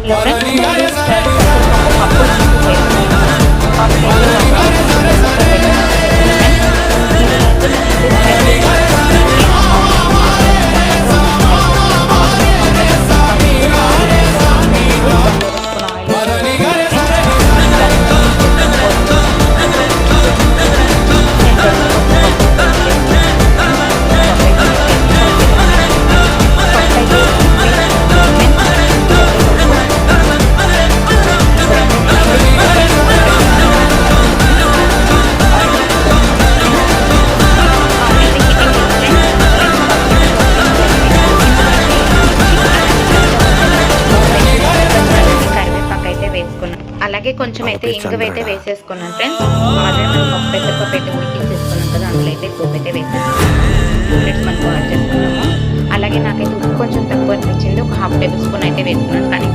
ఇలా ఫ్రెండ్స్ అప్పుడు అలాగే కొంచెం అయితే ఇంగువైతే వేసేసుకున్నాను ఫ్రెండ్స్. ఆల్రెడీ మనం పెసరపప్పు అయితే ఉడికించేసుకున్నాం కదా, అందులో అయితే పోపు అయితే వేసేసుకున్నాం మనకు యాడ్ చేసుకున్నాము. అలాగే నాకైతే ఉప్పు కొంచెం తక్కువ అనిపించింది, ఒక 1/2 టేబుల్ స్పూన్ అయితే వేసుకున్నాను. కానీ